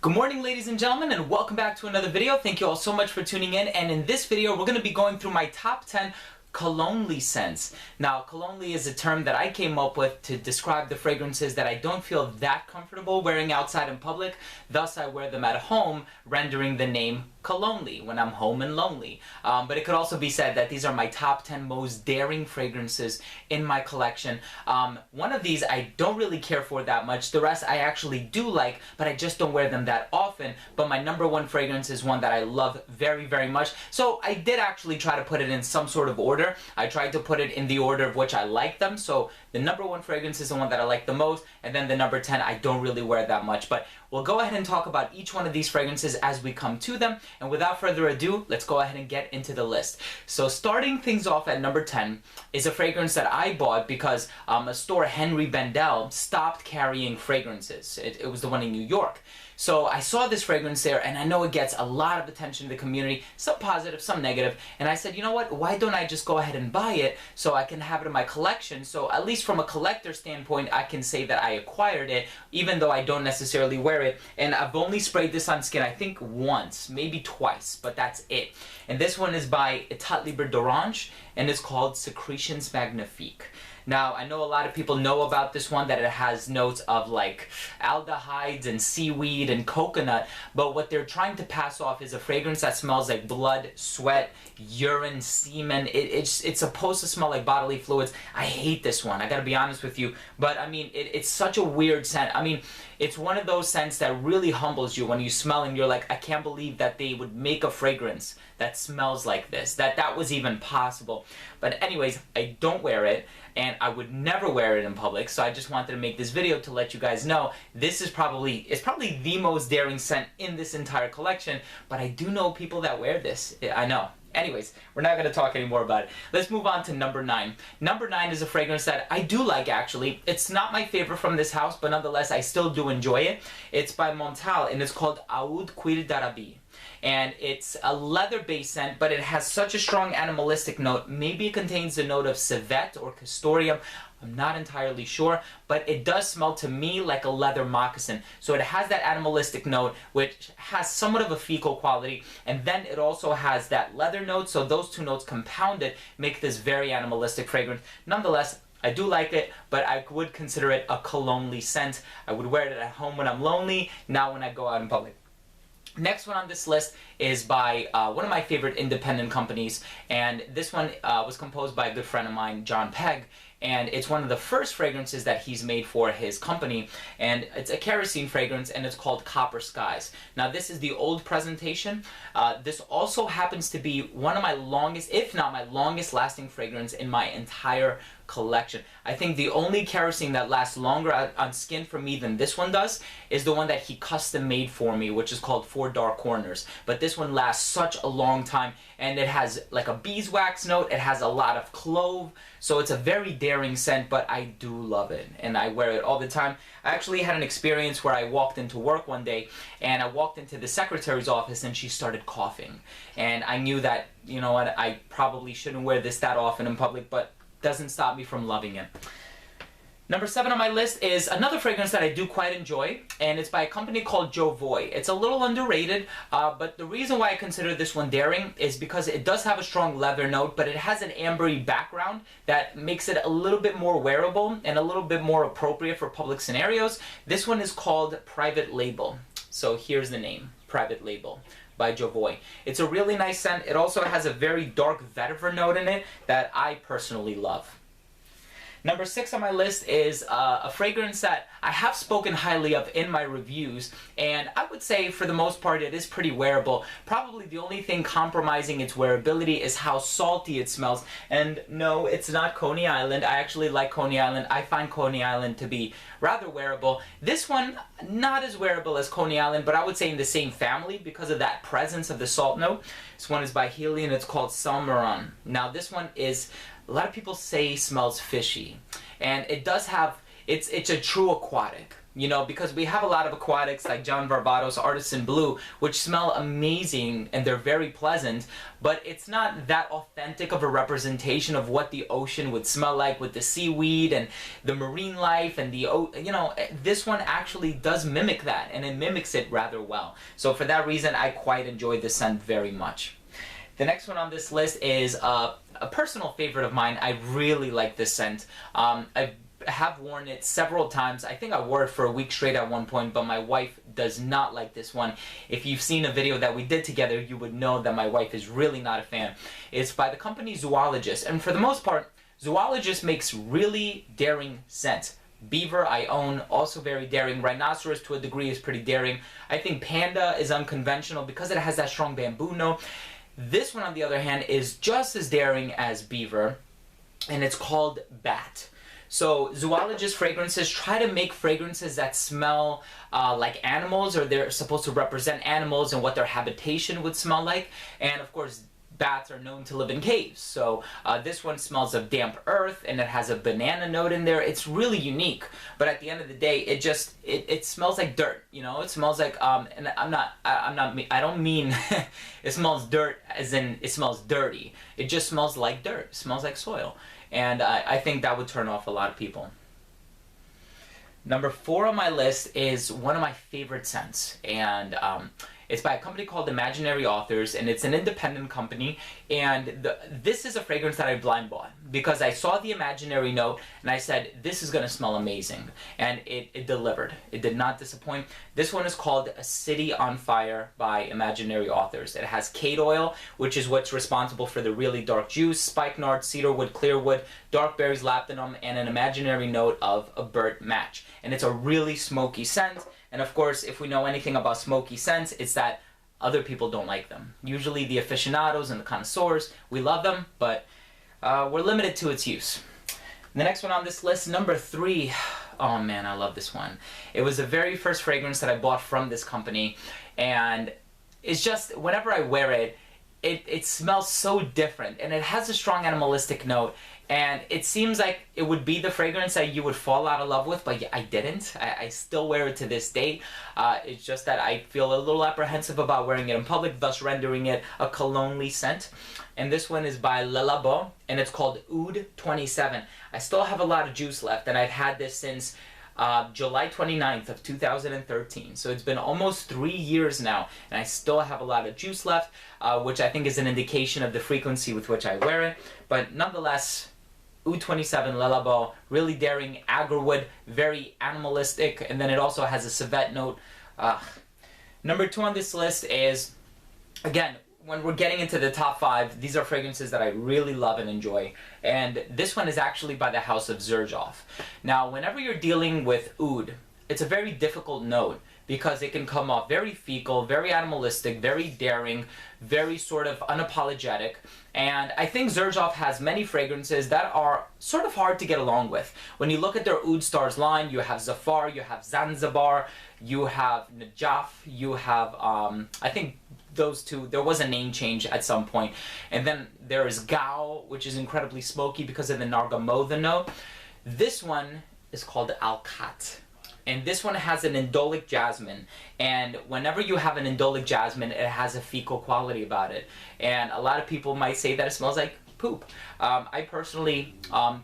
Good morning, ladies and gentlemen, and welcome back to another video. Thank you all so much for tuning in, and in this video we're going to be going through my top 10 Colonely scents. Now, Colonely is a term that I came up with to describe the fragrances that I don't feel that comfortable wearing outside in public, thus I wear them at home, rendering the name Colonely when I'm home and lonely. But it could also be said that these are my top 10 most daring fragrances in my collection. One of these I don't really care for that much. The rest I actually do like, but I just don't wear them that often. But my number one fragrance is one that I love very, very much. So I did actually try to put it in some sort of order. I tried to put it in the order of which I like them. So the number one fragrance is the one that I like the most, and then the number 10 I don't really wear that much. But we'll go ahead and talk about each one of these fragrances as we come to them. And without further ado, let's go ahead and get into the list. So starting things off at number 10 is a fragrance that I bought because a store, Henry Bendel, stopped carrying fragrances. It was the one in New York. So I saw this fragrance there, and I know it gets a lot of attention in the community, some positive, some negative, and I said, you know what, why don't I just go ahead and buy it so I can have it in my collection, so at least from a collector standpoint, I can say that I acquired it, even though I don't necessarily wear it. And I've only sprayed this on skin, I think once, maybe twice, but that's it. And this one is by Untitled Chapter, and it's called Secretions Magnifique. Now, I know a lot of people know about this one, that it has notes of like aldehydes and seaweed and coconut, but what they're trying to pass off is a fragrance that smells like blood, sweat, urine, semen. It's supposed to smell like bodily fluids. I hate this one, I gotta be honest with you, but I mean, it's such a weird scent. I mean, it's one of those scents that really humbles you when you smell and you're like, I can't believe that they would make a fragrance that smells like this, that was even possible. But anyways, I don't wear it, and I would never wear it in public, so I just wanted to make this video to let you guys know this is probably the most daring scent in this entire collection, but I do know people that wear this. I know. Anyways, we're not going to talk anymore about it. Let's move on to number 9. Number 9 is a fragrance that I do like, actually. It's not my favorite from this house, but nonetheless, I still do enjoy it. It's by Montal, and it's called Oud Cuir d'Arabie. And it's a leather-based scent, but it has such a strong animalistic note. Maybe it contains a note of civet or castoreum. I'm not entirely sure, but it does smell to me like a leather moccasin. So it has that animalistic note, which has somewhat of a fecal quality, and then it also has that leather note, so those two notes compounded make this very animalistic fragrance. Nonetheless, I do like it, but I would consider it a Colonely scent. I would wear it at home when I'm lonely, not when I go out in public. Next one on this list is by one of my favorite independent companies, and this one was composed by a good friend of mine, John Pegg, and it's one of the first fragrances that he's made for his company, and it's a kerosene fragrance, and it's called Copper Skies. Now, this is the old presentation. This also happens to be one of my longest, if not my longest lasting fragrance in my entire collection. I think the only kerosene that lasts longer on skin for me than this one does is the one that he custom made for me, which is called Four Dark Corners. But this one lasts such a long time, and it has like a beeswax note, it has a lot of clove, so it's a very daring scent, but I do love it, and I wear it all the time. I actually had an experience where I walked into work one day, and I walked into the secretary's office, and she started coughing. And I knew that, you know what, I probably shouldn't wear this that often in public, but doesn't stop me from loving it. Number 7 on my list is another fragrance that I do quite enjoy, and it's by a company called Jovoy. It's a little underrated, but the reason why I consider this one daring is because it does have a strong leather note, but it has an ambery background that makes it a little bit more wearable and a little bit more appropriate for public scenarios. This one is called Private Label. So here's the name, Private Label by Jovoy. It's a really nice scent. It also has a very dark vetiver note in it that I personally love. Number 6 on my list is a fragrance that I have spoken highly of in my reviews, and I would say for the most part it is pretty wearable. Probably the only thing compromising its wearability is how salty it smells. And no, it's not Coney Island. I actually like Coney Island. I find Coney Island to be rather wearable. This one, not as wearable as Coney Island, but I would say in the same family because of that presence of the salt note. This one is by Healy, and it's called Salmeron. Now, this one is, a lot of people say smells fishy, and it does have, it's a true aquatic. you know, because we have a lot of aquatics like John Varvatos Artisan Blue, which smell amazing and they're very pleasant, but it's not that authentic of a representation of what the ocean would smell like with the seaweed and the marine life and the, you know, this one actually does mimic that, and it mimics it rather well. So for that reason, I quite enjoy this scent very much. The next one on this list is a personal favorite of mine. I really like this scent. I have worn it several times. I think I wore it for a week straight at one point, but my wife does not like this one. If you've seen a video that we did together, you would know that my wife is really not a fan. It's by the company Zoologist, and for the most part, Zoologist makes really daring scents. Beaver I own, also very daring. Rhinoceros to a degree is pretty daring. I think Panda is unconventional because it has that strong bamboo note. This one, on the other hand, is just as daring as Beaver, and it's called Bat. So Zoologist fragrances try to make fragrances that smell like animals, or they're supposed to represent animals and what their habitation would smell like. And of course, bats are known to live in caves. So this one smells of damp earth, and it has a banana note in there. It's really unique, but at the end of the day, it smells like dirt. You know, it smells like and I don't mean it smells dirt as in it smells dirty. It just smells like dirt. It smells like soil, and I think that would turn off a lot of people. Number 4 on my list is one of my favorite scents, and it's by a company called Imaginary Authors, and it's an independent company, and this is a fragrance that I blind bought because I saw the Imaginary note and I said, this is going to smell amazing, and it delivered. It did not disappoint. This one is called A City on Fire by Imaginary Authors. It has cade oil, which is what's responsible for the really dark juice, spikenard, cedarwood, clearwood, dark berries, lapdanum, and an imaginary note of a burnt match. And it's a really smoky scent. And of course, if we know anything about smoky scents, it's that other people don't like them. Usually the aficionados and the connoisseurs, we love them, but we're limited to its use. The next one on this list, number 3. Oh man, I love this one. It was the very first fragrance that I bought from this company, and it's just, whenever I wear it, it smells so different, and it has a strong animalistic note, and it seems like it would be the fragrance that you would fall out of love with, but I didn't. I still wear it to this day. It's just that I feel a little apprehensive about wearing it in public, thus rendering it a Colonely scent. And this one is by Le Labo, and it's called Oud 27. I still have a lot of juice left, and I've had this since July 29th of 2013. So it's been almost 3 years now, and I still have a lot of juice left, which I think is an indication of the frequency with which I wear it. But nonetheless, Oud 27 Le Labo, really daring, agarwood, very animalistic, and then it also has a civet note. Number 2 on this list is, again, when we're getting into the top 5, these are fragrances that I really love and enjoy. And this one is actually by the house of Xerjoff. Now, whenever you're dealing with oud, it's a very difficult note because it can come off very fecal, very animalistic, very daring, very sort of unapologetic. And I think Xerjoff has many fragrances that are sort of hard to get along with. When you look at their Oud Stars line, you have Zafar, you have Zanzibar, you have Najaf, you have, I think those two, there was a name change at some point. And then there is Gao, which is incredibly smoky because of the Nargamotha note. This one is called Alkat. And this one has an indolic jasmine, and whenever you have an indolic jasmine, it has a fecal quality about it. And a lot of people might say that it smells like poop. I personally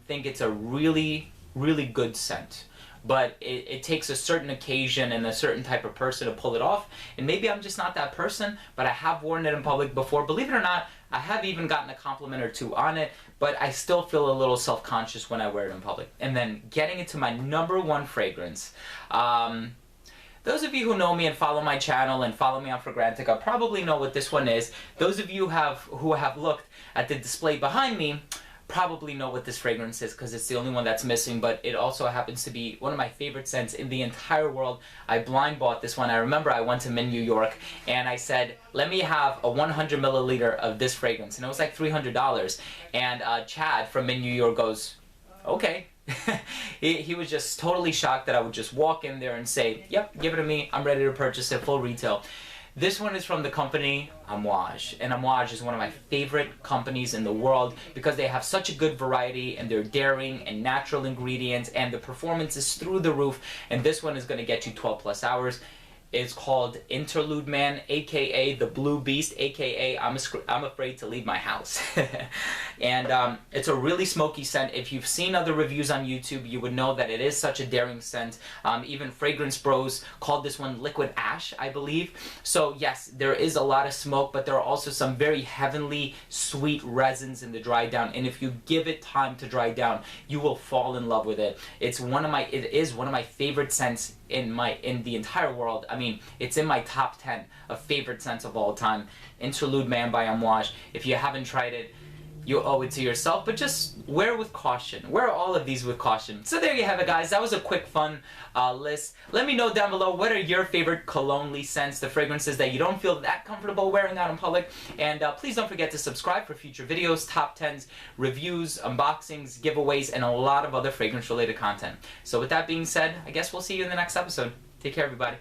think it's a really, really good scent. But it takes a certain occasion and a certain type of person to pull it off. And maybe I'm just not that person, but I have worn it in public before. Believe it or not, I have even gotten a compliment or two on it, but I still feel a little self-conscious when I wear it in public. And then getting into my number 1 fragrance. Those of you who know me and follow my channel and follow me on Fragrantica probably know what this one is. Those of you who have looked at the display behind me probably know what this fragrance is because it's the only one that's missing, but it also happens to be one of my favorite scents in the entire world. I blind bought this one. I remember I went to Mint, New York, and I said, let me have a 100 milliliter of this fragrance, and it was like $300. And Chad from Mint, New York goes, okay. he was just totally shocked that I would just walk in there and say, yep, give it to me, I'm ready to purchase it full retail. This one is from the company Amouage, and Amouage is one of my favorite companies in the world because they have such a good variety and they're daring and natural ingredients and the performance is through the roof, and this one is going to get you 12 plus hours. It's called Interlude Man, aka the Blue Beast, aka I'm afraid to leave my house. And it's a really smoky scent. If you've seen other reviews on YouTube, you would know that it is such a daring scent. Even Fragrance Bros called this one Liquid Ash, I believe. So yes, there is a lot of smoke, but there are also some very heavenly sweet resins in the dry down, and if you give it time to dry down, you will fall in love with it. It is one of my favorite scents in the entire world. I mean, it's in my top 10 of favorite scents of all time. Interlude Man by Amouage. If you haven't tried it, you owe it to yourself, but just wear it with caution. Wear all of these with caution. So there you have it, guys. That was a quick, fun list. Let me know down below, what are your favorite Colonely scents, the fragrances that you don't feel that comfortable wearing out in public. And please don't forget to subscribe for future videos, top 10s, reviews, unboxings, giveaways, and a lot of other fragrance-related content. So with that being said, I guess we'll see you in the next episode. Take care, everybody.